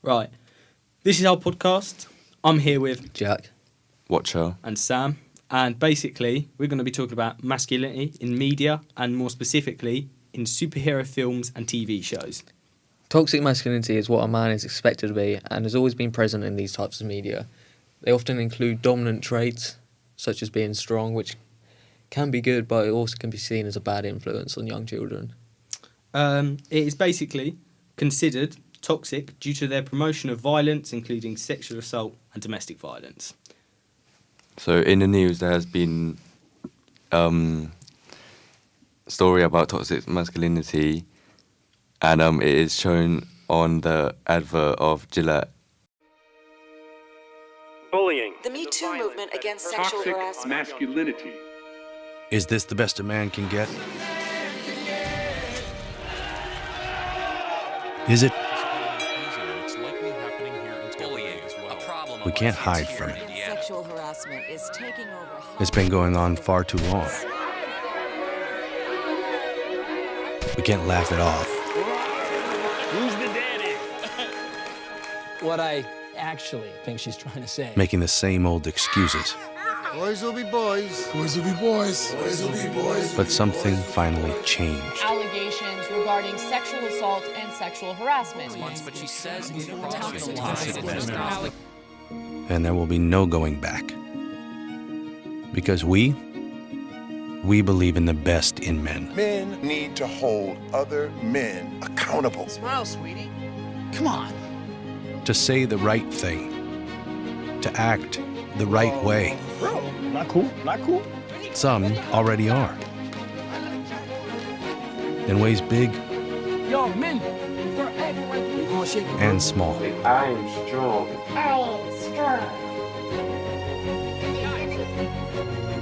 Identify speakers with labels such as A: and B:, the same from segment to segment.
A: Right. This is our podcast. I'm here with
B: Jack.
C: Watcha.
A: and Sam. And basically, we're going to be talking about masculinity in media and more specifically in superhero films and TV shows.
B: Toxic masculinity is what a man is expected to be and has always been present in these types of media. They often include dominant traits, such as being strong, which can be good, but it also can be seen as a bad influence on young children.
A: It is basically considered toxic due to their promotion of violence, including sexual assault and domestic violence.
C: So in the news there has been story about toxic masculinity, and it is shown on the advert of Gillette.
D: Bullying.
E: The Me Too movement against sexual harassment.
D: Masculinity.
F: Is this the best a man can get? Is it? We can't hide from it.
E: Sexual harassment is taking over.
F: It's been going on far too long. We can't laugh it off.
D: Who's the daddy?
G: What I actually think she's trying to say.
F: Making the same old excuses.
H: Boys will be boys.
I: Boys will be boys. Boys will be boys.
F: But something finally changed.
J: Allegations regarding sexual assault and sexual harassment.
G: But she says
F: And there will be no going back. Because we believe in the best in men.
I: Men need to hold other men accountable.
G: Smile, sweetie. Come on.
F: To say the right thing. To act the right way.
D: Bro, not cool. Not cool.
F: Some already are. In ways big
G: Yo, men.
F: and small.
C: I am strong.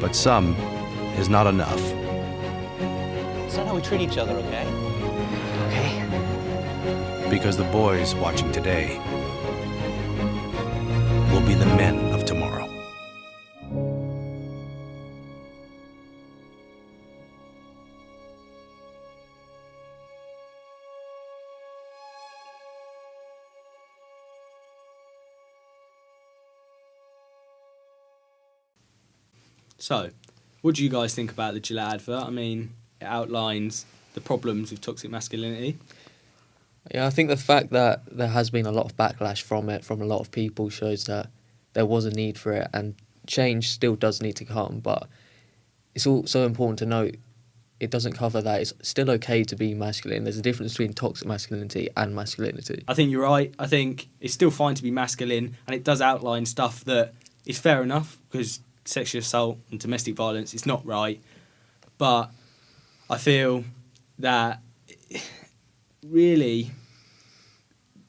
F: But some is not enough.
G: It's not how we treat each other, okay? Okay.
F: Because the boys watching today will be the men of tomorrow.
A: So, what do you guys think about the Gillette advert? I mean, it outlines the problems with toxic masculinity.
B: Yeah, I think the fact that there has been a lot of backlash from it, from a lot of people, shows that there was a need for it, and change still does need to come, but it's also important to note it doesn't cover that it's still okay to be masculine. There's a difference between toxic masculinity and masculinity.
A: I think you're right. I think it's still fine to be masculine, and it does outline stuff that is fair enough, because sexual assault and domestic violence is not right. But I feel that really,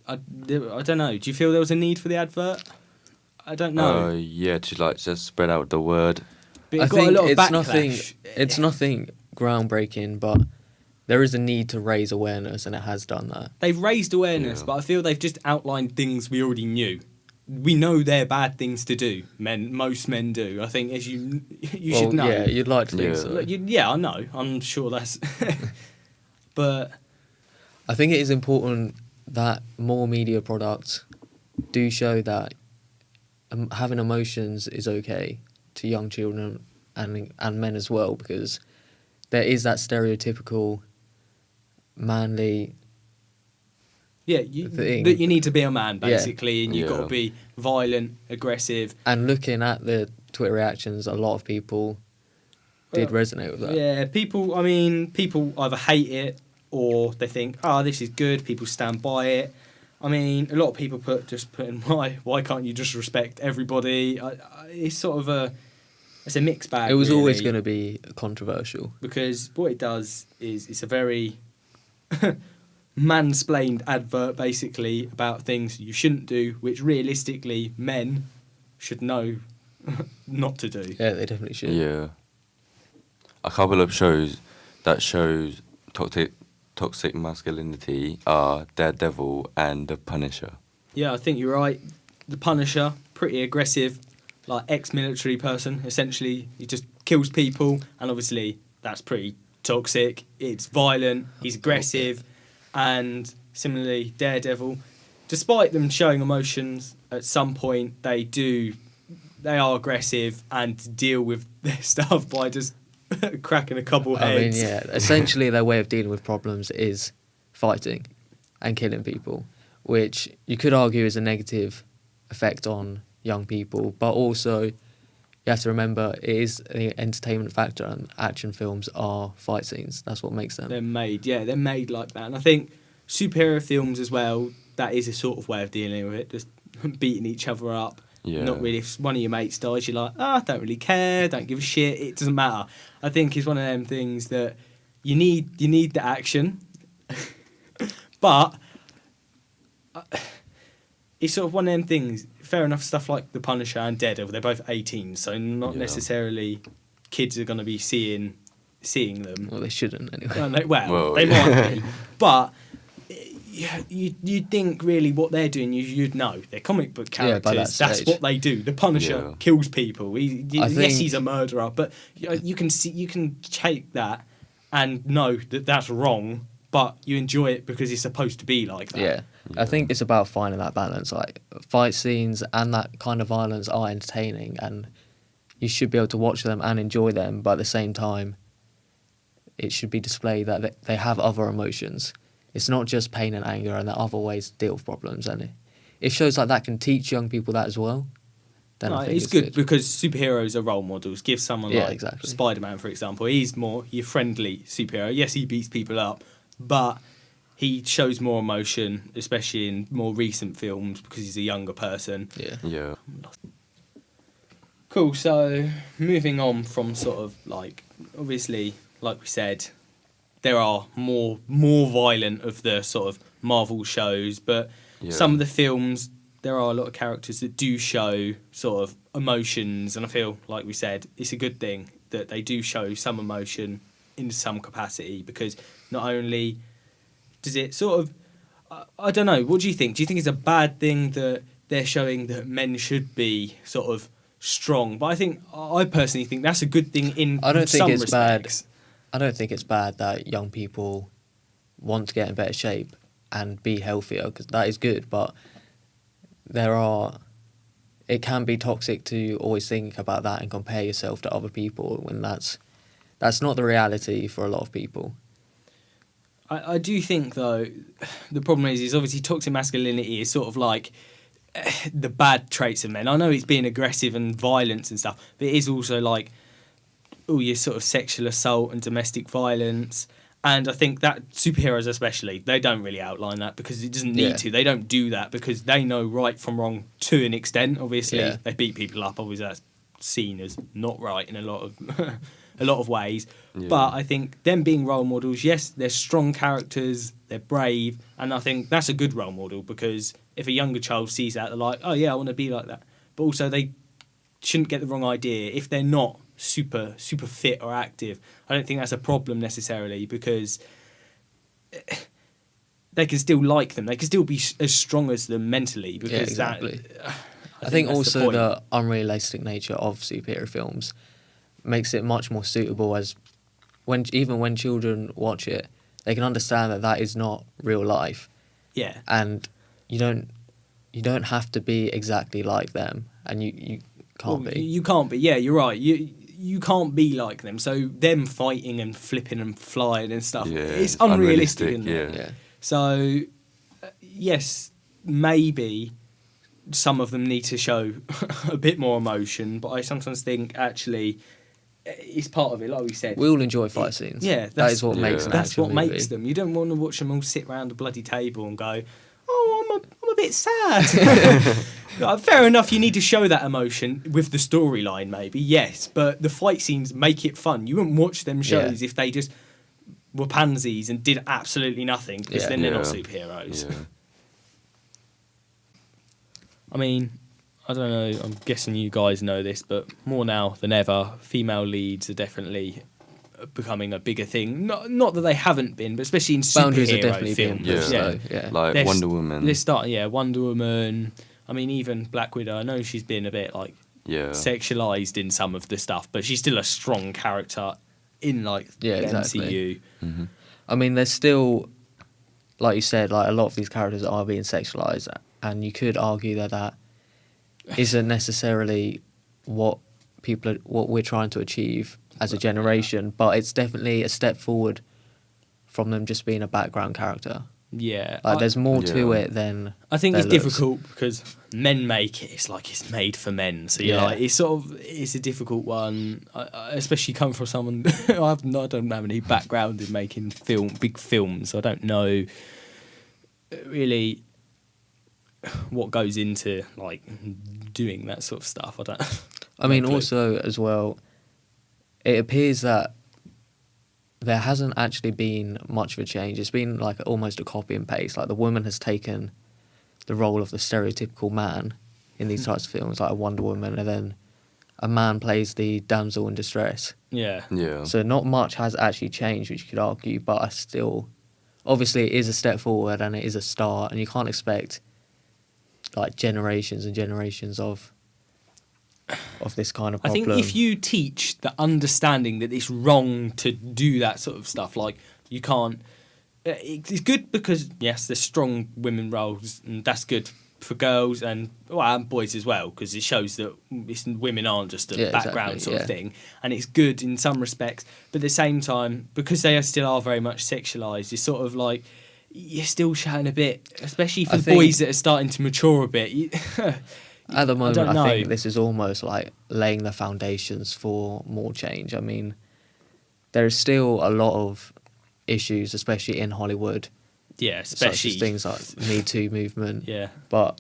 A: I don't know. Do you feel there was a need for the advert? I don't know.
C: Yeah, to just spread out the word.
A: But it
B: I
A: got
B: think
A: a lot of
B: it's
A: backlash.
B: it's nothing groundbreaking, but there is a need to raise awareness, and it has done that.
A: They've raised awareness,
C: Yeah.
A: but I feel they've just outlined things we already knew. We know they're bad things to do. Most men do. I think, as you should know.
B: Yeah, you'd like to think
C: Yeah.
B: so.
A: Look, yeah, I know. I'm sure that's. But
B: I think it is important that more media products do show that having emotions is okay to young children and men as well, because there is that stereotypical manly
A: yeah,
B: thing.
A: that you need to be a man basically, and you've got to
C: Yeah.
A: be violent, aggressive.
B: And looking at the Twitter reactions, a lot of people did resonate with that.
A: Yeah, people either hate it or they think, oh, this is good. People stand by it. I mean, a lot of people put in why can't you just respect everybody? It's sort of it's a mixed bag.
B: It was always
A: really,
B: going to be controversial.
A: because what it does is it's a very mansplained advert basically about things you shouldn't do, which realistically men should know not to do.
B: Yeah, they definitely should.
C: Yeah. A couple of shows that shows toxic masculinity are Daredevil and The Punisher.
A: Yeah, I think you're right. The Punisher, pretty aggressive, like ex-military person. Essentially, he just kills people, and obviously that's pretty toxic. It's violent. He's aggressive, and similarly, Daredevil, despite them showing emotions, at some point they are aggressive and deal with their stuff by just cracking a couple heads.
B: I mean, yeah, essentially their way of dealing with problems is fighting and killing people, which you could argue is a negative effect on young people, but also you have to remember it is an entertainment factor, and action films are fight scenes. That's what makes them.
A: They're made like that. And I think superhero films as well, that is a sort of way of dealing with it, just beating each other up.
C: Yeah.
A: Not really. If one of your mates dies, you're like, I don't really care, don't give a shit, it doesn't matter. I think it's one of them things that you need the action, but it's sort of one of them things. Fair enough, stuff like The Punisher and Daredevil, they're both 18, so not necessarily kids are going to be seeing them.
B: Well, they shouldn't anyway.
A: Well, they might be, but you'd think really what they're doing, you'd know. They're comic book characters. That's what they do. The Punisher kills people. Yes, he's a murderer, but you can take that and know that that's wrong, but you enjoy it because it's supposed to be like that.
B: Yeah. I think it's about finding that balance. Like, fight scenes and that kind of violence are entertaining, and you should be able to watch them and enjoy them, but at the same time, it should be displayed that they have other emotions. It's not just pain and anger, and there are other ways to deal with problems. And if shows like that can teach young people that as well, then I think
A: it's good because superheroes are role models. Give someone exactly. Spider-Man, for example. He's more your friendly superhero. Yes, he beats people up, but he shows more emotion, especially in more recent films because he's a younger person.
C: Yeah.
A: Cool. So moving on from sort of like, obviously, like we said, there are more violent of the sort of Marvel shows, but some of the films, there are a lot of characters that do show sort of emotions, and I feel, like we said, it's a good thing that they do show some emotion in some capacity, because not only does it sort of, I don't know, what do you think? Do you think it's a bad thing that they're showing that men should be sort of strong? But I personally think that's a good thing in some respects.
B: I don't think it's bad that young people want to get in better shape and be healthier, because that is good, but it can be toxic to always think about that and compare yourself to other people when that's not the reality for a lot of people.
A: I do think, though, the problem is obviously toxic masculinity is sort of like the bad traits of men. I know it's being aggressive and violence and stuff, but it is also like all your sort of sexual assault and domestic violence. And I think that superheroes especially, they don't really outline that because it doesn't need to. They don't do that because they know right from wrong to an extent. Obviously, they beat people up. Obviously, that's seen as not right in a lot of ways. Yeah. But I think them being role models, yes, they're strong characters, they're brave, and I think that's a good role model, because if a younger child sees that, they're like, oh yeah, I want to be like that. But also they shouldn't get the wrong idea. If they're not super fit or active, I don't think that's a problem necessarily, because they can still like them. They can still be as strong as them mentally, because
B: exactly. I think also the unrealistic nature of superhero films makes it much more suitable, as even when children watch it, they can understand that is not real life.
A: Yeah.
B: And you don't have to be exactly like them, and you can't be.
A: You can't be. Yeah, you're right. You can't be like them. So them fighting and flipping and flying and stuff, it's unrealistic, isn't it?
B: Yeah.
A: So yes, maybe some of them need to show a bit more emotion, but I sometimes think actually it's part of it. Like we said,
B: we all enjoy fight scenes.
A: Yeah,
B: that is what makes an
A: that's
B: action
A: what
B: movie.
A: makes them. You don't want to watch them all sit around a bloody table and go, "Oh, I'm a bit sad." Fair enough, you need to show that emotion with the storyline, maybe, yes, but the fight scenes make it fun. You wouldn't watch them shows if they just were pansies and did absolutely nothing, because then they're not superheroes.
C: Yeah.
A: I mean, I don't know, I'm guessing you guys know this, but more now than ever, female leads are definitely becoming a bigger thing. Not that they haven't been, but especially in
B: boundaries
A: superhero
B: are definitely
A: films.
B: Yeah.
C: Like Wonder Woman.
A: Let's start, Wonder Woman. I mean, even Black Widow, I know she's been a bit like sexualized in some of the stuff, but she's still a strong character in like the
B: exactly.
A: MCU.
C: Mm-hmm.
B: I mean, there's still like you said, like a lot of these characters are being sexualized, and you could argue that that isn't necessarily what we're trying to achieve as a generation, but it's definitely a step forward from them just being a background character.
A: Yeah,
B: Like there's more to
C: Yeah.
B: it than
A: I think
B: their
A: it's
B: looks.
A: difficult because men make it. It's like it's made for men. So you're
B: Yeah.
A: like, it's a difficult one, especially coming from someone. I don't have any background in making big films. I don't know really what goes into like doing that sort of stuff. I don't.
B: I mean,
A: no clue.
B: also as well, it appears that there hasn't actually been much of a change. It's been like almost a copy and paste. Like the woman has taken the role of the stereotypical man in these types of films, like a Wonder Woman, and then a man plays the damsel in distress.
A: Yeah.
C: Yeah.
B: So not much has actually changed, which you could argue, but I still, obviously it is a step forward and it is a start, and you can't expect like generations and generations of this kind of
A: I
B: problem.
A: think if you teach the understanding that it's wrong to do that sort of stuff, like you can't. It's good because yes, there's strong women roles, and that's good for girls and boys as well, because it shows that women aren't just a background
B: exactly,
A: sort of thing, and it's good in some respects. But at the same time, because they still are very much sexualized, it's sort of like you're still showing a bit, especially for the boys that are starting to mature a bit.
B: At the moment,
A: don't know.
B: I think this is almost like laying the foundations for more change. I mean, there's still a lot of issues, especially in Hollywood.
A: Yeah, especially
B: such as things like Me Too movement.
A: Yeah.
B: But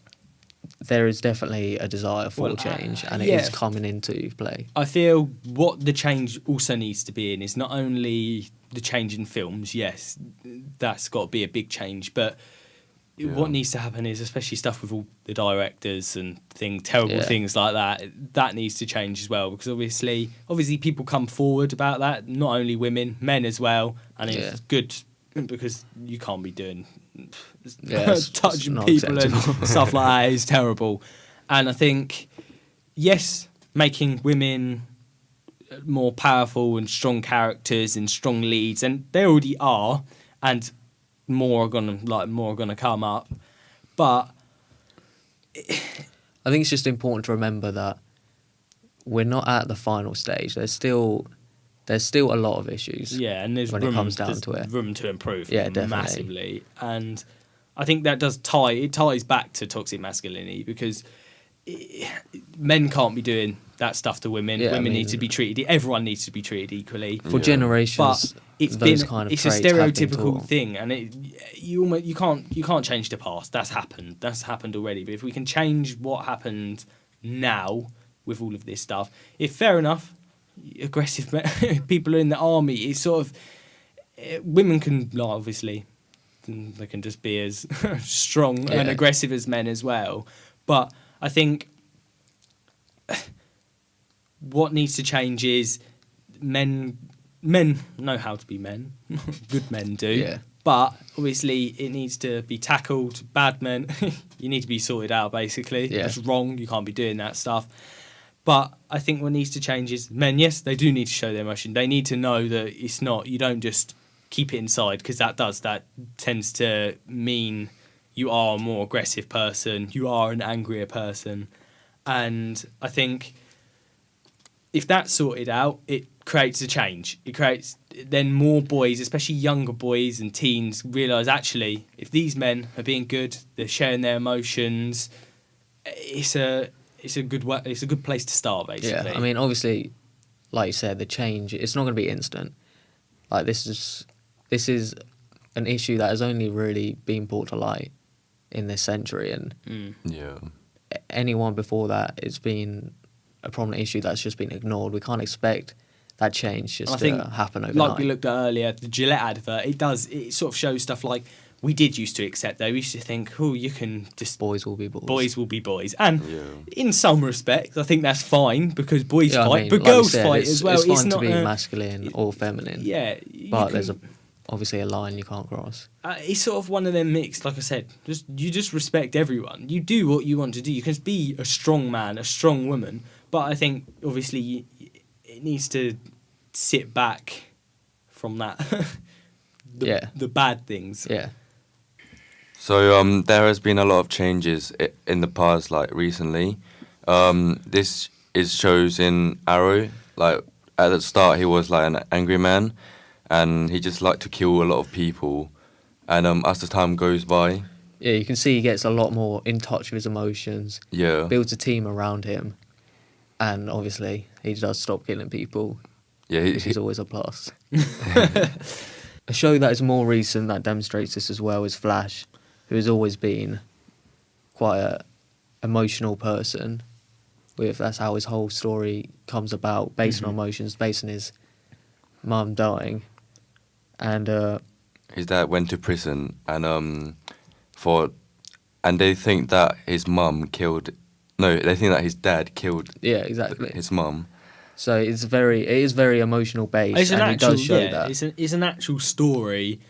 B: there is definitely a desire for change, and it is coming into play.
A: I feel what the change also needs to be in is not only the change in films. Yes, that's got to be a big change, but what needs to happen is, especially stuff with all the directors and terrible things like that, that needs to change as well, because obviously people come forward about that, not only women, men as well, and it's good because you can't be doing touching
B: not
A: people and
B: acceptable.
A: stuff like that is terrible. And I think, yes, making women more powerful and strong characters and strong leads, and they already are, and more are gonna come up, but
B: I think it's just important to remember that we're not at the final stage. There's still a lot of issues.
A: Yeah, and there's
B: when it comes down to it,
A: room to improve.
B: Yeah, definitely.
A: Massively, and I think that ties back to toxic masculinity, because men can't be doing that stuff to women.
B: Yeah,
A: Women need to be treated. Everyone needs to be treated equally.
B: For generations,
A: but it's
B: those
A: been
B: kind of
A: it's a
B: traits have been
A: stereotypical
B: taught.
A: thing, and you can't change the past. That's happened already. But if we can change what happened now with all of this stuff, if fair enough, aggressive people are in the army. It's sort of women can obviously they can just be as strong and aggressive as men as well. But I think what needs to change is men know how to be men. Good men do.
B: Yeah.
A: But obviously it needs to be tackled. Bad men, you need to be sorted out, basically.
B: Yeah.
A: That's wrong. You can't be doing that stuff. But I think what needs to change is men, yes, they do need to show their emotion. They need to know that it's not, you don't just keep it inside, because that tends to mean you are a more aggressive person. You are an angrier person. And I think if that's sorted out, it creates a change. It creates then more boys, especially younger boys and teens, realise actually if these men are being good, they're sharing their emotions. It's a good place to start, basically.
B: Yeah, I mean, obviously, like you said, the change, it's not going to be instant. Like this is an issue that has only really been brought to light in this century, and anyone before that, it's been a prominent issue that's just been ignored. We can't expect that change just to happen overnight.
A: Like we looked at earlier, the Gillette advert, it sort of shows stuff like we did used to accept, though. We used to think, you can just...
B: Boys will be boys.
A: Boys will be boys. And in some respects, I think that's fine, because boys fight, but
B: like
A: girls
B: said,
A: fight as well.
B: It's fine
A: not
B: to be masculine or feminine.
A: Yeah.
B: But there's obviously a line you can't cross.
A: It's sort of one of them mixed, like I said. You just respect everyone. You do what you want to do. You can be a strong man, a strong woman, but I think, obviously, it needs to sit back from that. The bad things.
B: Yeah.
C: So there has been a lot of changes in the past, like recently. This is shows in Arrow. Like at the start, he was like an angry man, and he just liked to kill a lot of people. And as the time goes by,
B: Yeah, you can see he gets a lot more in touch with his emotions.
C: yeah,
B: Builds a team around him, and obviously he does stop killing people,
C: yeah,
B: which is always a plus. A show that is more recent that demonstrates this as well is Flash, who has always been quite a emotional person. That's how his whole story comes about, based on emotions, based on his mum dying, and
C: his dad went to prison, and they think that his mum killed. No, they think that his dad killed.
B: Yeah, exactly.
C: His mum.
B: So it is very emotional based, and it does show that.
A: It's an actual story.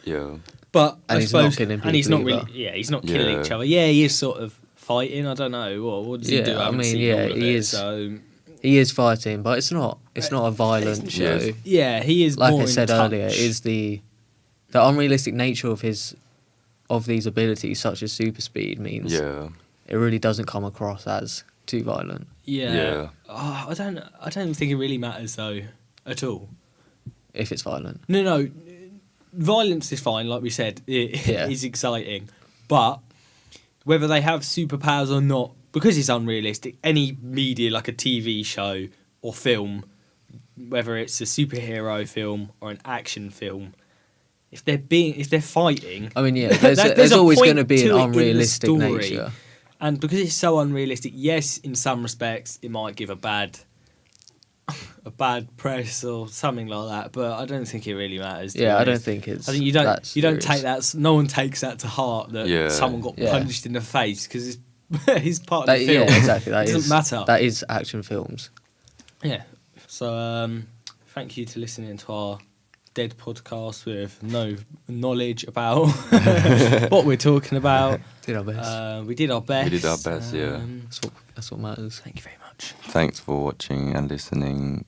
C: Yeah.
A: But
B: And
A: I
B: he's
A: suppose,
B: not killing people
A: and he's not
B: either.
A: really, he's not killing
C: Yeah.
A: each other. Yeah, he is sort of fighting. I don't know what does he do. I haven't seen all of
B: he
A: it,
B: is.
A: So
B: He is fighting, but it's not a violent show.
C: Yes.
A: yeah, he is.
B: Like
A: more
B: I said
A: in
B: earlier,
A: touch.
B: it is the unrealistic nature of these abilities, such as super speed, means
C: Yeah.
B: it really doesn't come across as too violent.
A: Yeah.
C: Yeah.
A: Oh, I don't think it really matters though, at all.
B: If it's violent.
A: No. Violence is fine, like we said. It
B: Yeah.
A: is exciting, but whether they have superpowers or not, because it's unrealistic. Any media, like a TV show or film, whether it's a superhero film or an action film, if they're fighting,
B: I mean, yeah, there's
A: a
B: always
A: point
B: going to be
A: to
B: an
A: it in the
B: unrealistic
A: story.
B: nature.
A: And because it's so unrealistic, yes, in some respects, it might give a bad press or something like that. But I don't think it really matters.
B: Yeah, I don't think it's.
A: I think you don't
B: that serious.
A: take that. No one takes that to heart that
C: Yeah.
A: someone got
B: Yeah.
A: punched in the face because he's part of the
B: Yeah,
A: film.
B: exactly. That
A: It doesn't
B: is-
A: matter.
B: That is action films.
A: Yeah. So thank you to listening to our dead podcast with no knowledge about what we're talking about.
B: Did our best.
A: We did our best.
C: We did our best, yeah.
B: That's what matters.
A: Thank you very much.
C: Thanks for watching and listening.